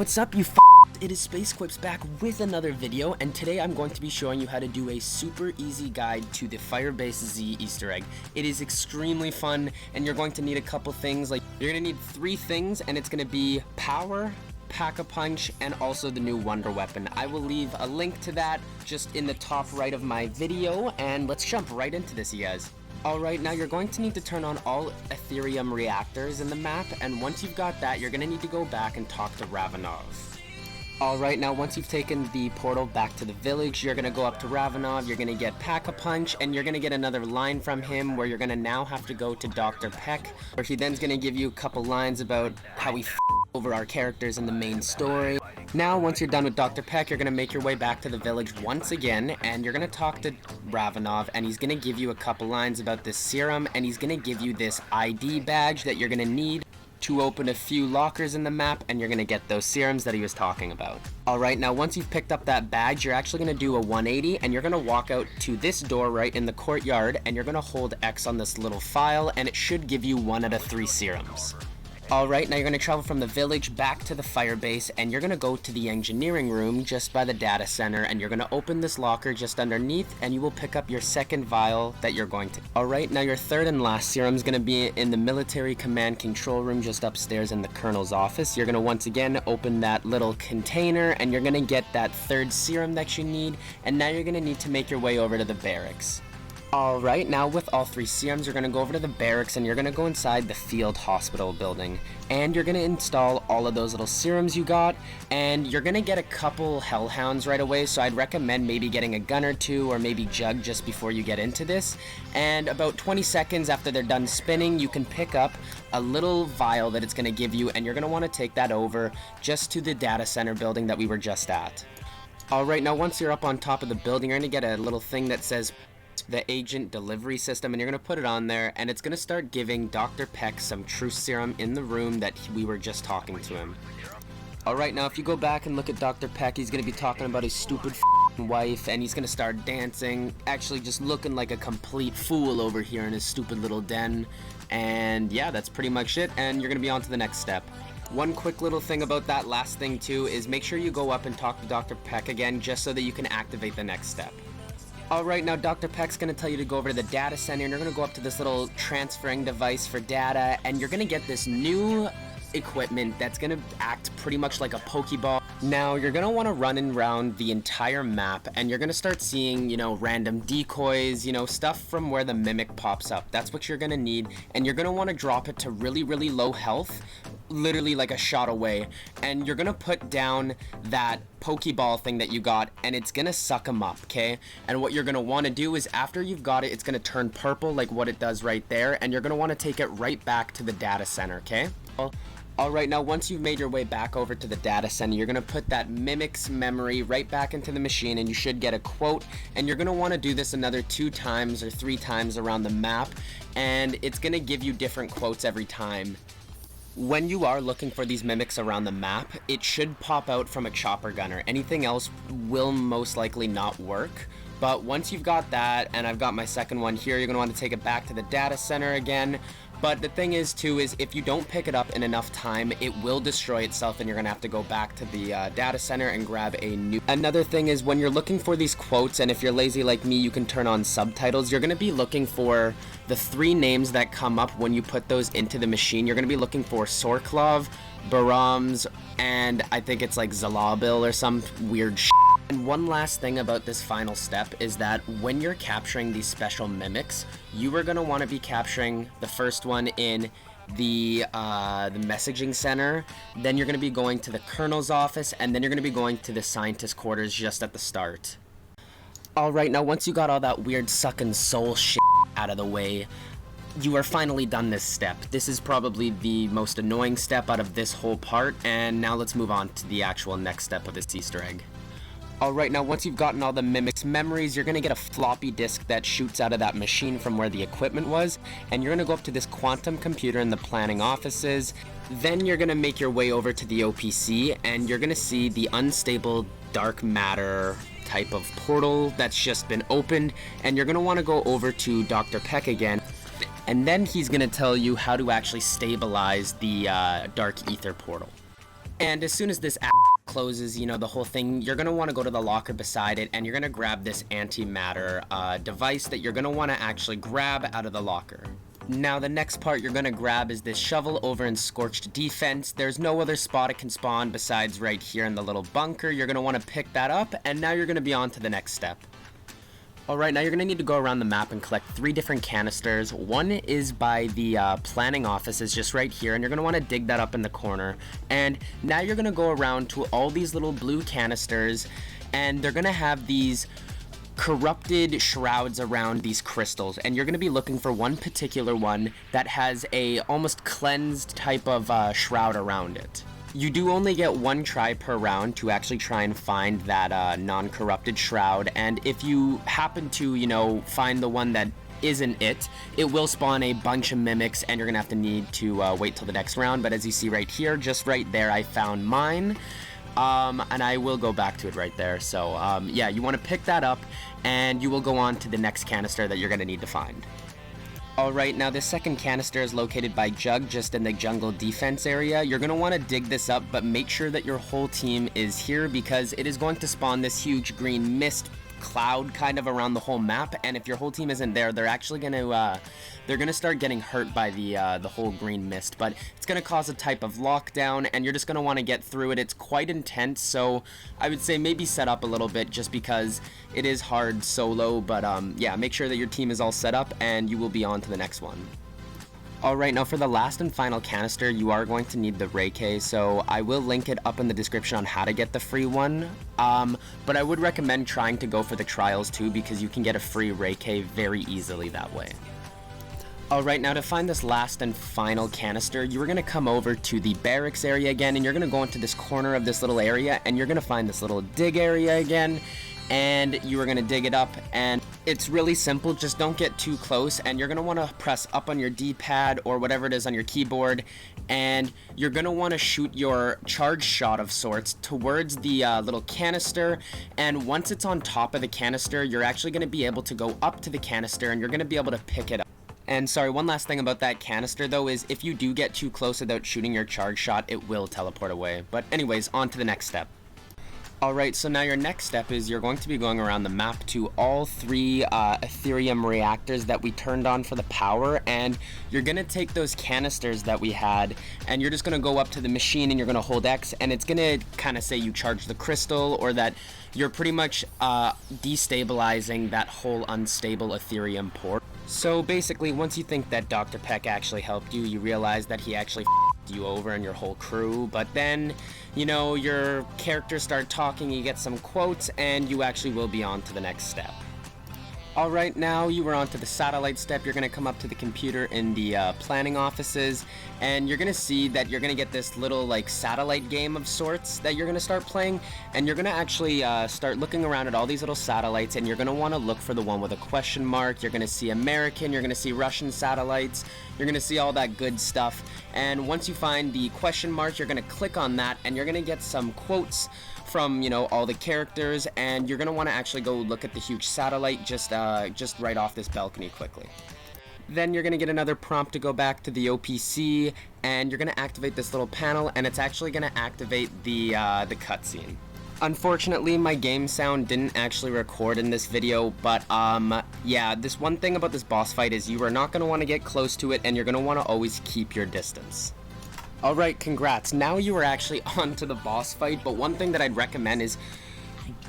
What's up, you It is SpaceQuips back with another video, and today I'm going to be showing you how to do a super easy guide to the Firebase Z Easter egg. It is extremely fun, and you're going to need a couple things. Like, you're going to need 3 things, and it's going to be power, Pack-a-Punch, and also the new Wonder Weapon. I will leave a link to that just in the top right of my video, and let's jump right into this, you guys. Alright, now you're going to need to turn on all Ethereum reactors in the map, and once you've got that, you're going to need to go back and talk to Ravenov. Alright, now once you've taken the portal back to the village, you're going to go up to Ravenov, you're going to get Pack-a-Punch, and you're going to get another line from him where you're going to now have to go to Dr. Peck, where he then's going to give you a couple lines about how he over our characters in the main story. Now, once you're done with Dr. Peck, you're going to make your way back to the village once again, and you're going to talk to Ravenov, and he's going to give you a couple lines about this serum, and he's going to give you this ID badge that you're going to need to open a few lockers in the map, and you're going to get those serums that he was talking about. Alright, now once you've picked up that badge, you're actually going to do a 180, and you're going to walk out to this door right in the courtyard, and you're going to hold X on this little file, and it should give you 1 out of 3 serums. Alright, now you're going to travel from the village back to the Firebase, and you're going to go to the engineering room just by the data center, and you're going to open this locker just underneath, and you will pick up your second vial that you're going to. Alright, now your third and last serum is going to be in the military command control room just upstairs in the colonel's office. You're going to once again open that little container, and you're going to get that third serum that you need, and now you're going to need to make your way over to the barracks. Alright, now with all 3 serums, you're going to go over to the barracks and you're going to go inside the field hospital building. And you're going to install all of those little serums you got, and you're going to get a couple hellhounds right away, so I'd recommend maybe getting a gun or 2 or maybe Jug just before you get into this. And about 20 seconds after they're done spinning, you can pick up a little vial that it's going to give you, and you're going to want to take that over just to the data center building that we were just at. Alright, now once you're up on top of the building, you're going to get a little thing that says the agent delivery system, and you're going to put it on there, and it's going to start giving Dr. Peck some truth serum in the room that we were just talking to him. Alright, now if you go back and look at Dr. Peck, he's going to be talking about his stupid wife, and he's going to start dancing, actually just looking like a complete fool over here in his stupid little den. And yeah, that's pretty much it, and you're going to be on to the next step. One quick little thing about that last thing too is make sure you go up and talk to Dr. Peck again just so that you can activate the next step. Alright, now Dr. Peck's going to tell you to go over to the data center, and you're going to go up to this little transferring device for data, and you're going to get this new equipment that's going to act pretty much like a Pokeball. Now, you're going to want to run around the entire map, and you're going to start seeing, random decoys, stuff from where the mimic pops up. That's what you're going to need, and you're going to want to drop it to really, really low health, literally like a shot away, and you're gonna put down that Pokeball thing that you got, and it's gonna suck them up, okay? And what you're gonna want to do is after you've got it, it's gonna turn purple like what it does right there, and you're gonna want to take it right back to the data center, okay? Alright, now once you've made your way back over to the data center, you're going to put that mimic's memory right back into the machine, and you should get a quote, and you're going to want to do this another 2 times or 3 times around the map, and it's going to give you different quotes every time. When you are looking for these mimics around the map, it should pop out from a chopper gunner. Anything else will most likely not work. But once you've got that, and I've got my second one here, you're going to want to take it back to the data center again. But the thing is too is if you don't pick it up in enough time, it will destroy itself, and you're gonna have to go back to the data center and grab a new. Another thing is when you're looking for these quotes, and if you're lazy like me, you can turn on subtitles. You're gonna be looking for the 3 names that come up when you put those into the machine. You're gonna be looking for Sorklov, Barams, and I think it's like Zalabil or some weird shit. And one last thing about this final step is that when you're capturing these special mimics, you are going to want to be capturing the first one in the messaging center, then you're going to be going to the colonel's office, and then you're going to be going to the scientist quarters just at the start. Alright, now once you got all that weird sucking soul shit out of the way, you are finally done this step. This is probably the most annoying step out of this whole part, and now let's move on to the actual next step of this Easter egg. Alright, now once you've gotten all the mimics' memories, you're going to get a floppy disk that shoots out of that machine from where the equipment was, and you're going to go up to this quantum computer in the planning offices. Then you're going to make your way over to the OPC, and you're going to see the unstable dark matter type of portal that's just been opened, and you're going to want to go over to Dr. Peck again, and then he's going to tell you how to actually stabilize the dark ether portal. And as soon as this closes, you know, the whole thing, you're going to want to go to the locker beside it, and you're going to grab this antimatter device that you're going to want to actually grab out of the locker. Now the next part you're going to grab is this shovel over in Scorched Defense. There's no other spot it can spawn besides right here in the little bunker. You're going to want to pick that up, and now you're going to be on to the next step. Alright, now you're going to need to go around the map and collect 3 different canisters. One is by the planning offices just right here, and you're going to want to dig that up in the corner. And now you're going to go around to all these little blue canisters, and they're going to have these corrupted shrouds around these crystals, and you're going to be looking for one particular one that has a almost cleansed type of shroud around it. You do only get 1 try per round to actually try and find that non-corrupted shroud, and if you happen to, you know, find the one that isn't it, it will spawn a bunch of mimics, and you're gonna have to need to wait till the next round. But as you see right here, just right there, I found mine, and I will go back to it right there. So yeah, you want to pick that up, and you will go on to the next canister that you're gonna need to find. Alright, now this second canister is located by Jug, just in the jungle defense area. You're going to want to dig this up, but make sure that your whole team is here, because it is going to spawn this huge green mist cloud kind of around the whole map, and if your whole team isn't there, they're actually going to they're going to start getting hurt by the whole green mist. But it's going to cause a type of lockdown, and you're just going to want to get through it. It's quite intense, so I would say maybe set up a little bit, just because it is hard solo. But yeah, make sure that your team is all set up, and you will be on to the next one. Alright, now for the last and final canister, you are going to need the Reiki, so I will link it up in the description on how to get the free one, but I would recommend trying to go for the trials too, because you can get a free Reiki very easily that way. Alright, now to find this last and final canister, you are going to come over to the barracks area again, and you're going to go into this corner of this little area, and you're going to find this little dig area again, and you are going to dig it up, and it's really simple. Just don't get too close, and you're going to want to press up on your D-pad or whatever it is on your keyboard, and you're going to want to shoot your charge shot of sorts towards the little canister, and once it's on top of the canister, you're actually going to be able to go up to the canister, and you're going to be able to pick it up. And sorry, one last thing about that canister though is if you do get too close without shooting your charge shot, it will teleport away. But anyways, on to the next step. Alright, so now your next step is you're going to be going around the map to all 3 Ethereum reactors that we turned on for the power, and you're going to take those canisters that we had, and you're just going to go up to the machine, and you're going to hold X, and it's going to kind of say you charge the crystal, or that you're pretty much destabilizing that whole unstable Ethereum port. So basically, once you think that Dr. Peck actually helped you, you realize that he actually f***ed you over and your whole crew, but then, you know, your characters start talking, you get some quotes, and you actually will be on to the next step. Alright, now you are on to the satellite step. You're going to come up to the computer in the planning offices, and you're going to see that you're going to get this little like satellite game of sorts that you're going to start playing, and you're going to actually start looking around at all these little satellites, and you're going to want to look for the one with a question mark. You're going to see American, you're going to see Russian satellites, you're going to see all that good stuff, and once you find the question mark, you're going to click on that, and you're going to get some quotes from, you know, all the characters, and you're going to want to actually go look at the huge satellite just right off this balcony quickly. Then you're going to get another prompt to go back to the OPC, and you're going to activate this little panel, and it's actually going to activate the cutscene. Unfortunately, my game sound didn't actually record in this video, but yeah, this one thing about this boss fight is you are not going to want to get close to it, and you're going to want to always keep your distance. Alright, congrats. Now you are actually on to the boss fight, but one thing that I'd recommend is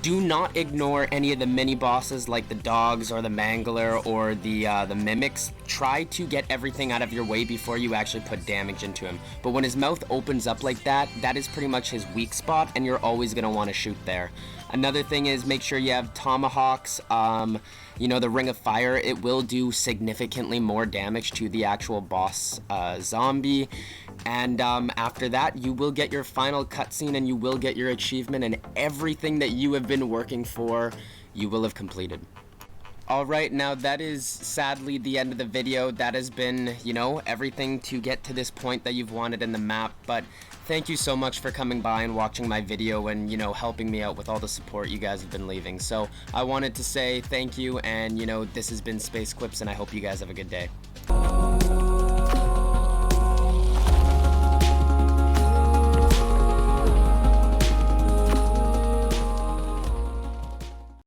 do not ignore any of the mini bosses like the dogs or the mangler or the mimics. Try to get everything out of your way before you actually put damage into him. But when his mouth opens up like that, that is pretty much his weak spot, and you're always going to want to shoot there. Another thing is make sure you have tomahawks. You know, the Ring of Fire, it will do significantly more damage to the actual boss zombie. And after that, you will get your final cutscene, and you will get your achievement, and everything that you have been working for, you will have completed. Alright, now that is sadly the end of the video. That has been, you know, everything to get to this point that you've wanted in the map, but thank you so much for coming by and watching my video and, you know, helping me out with all the support you guys have been leaving. So I wanted to say thank you, and, you know, this has been Space Quips, and I hope you guys have a good day.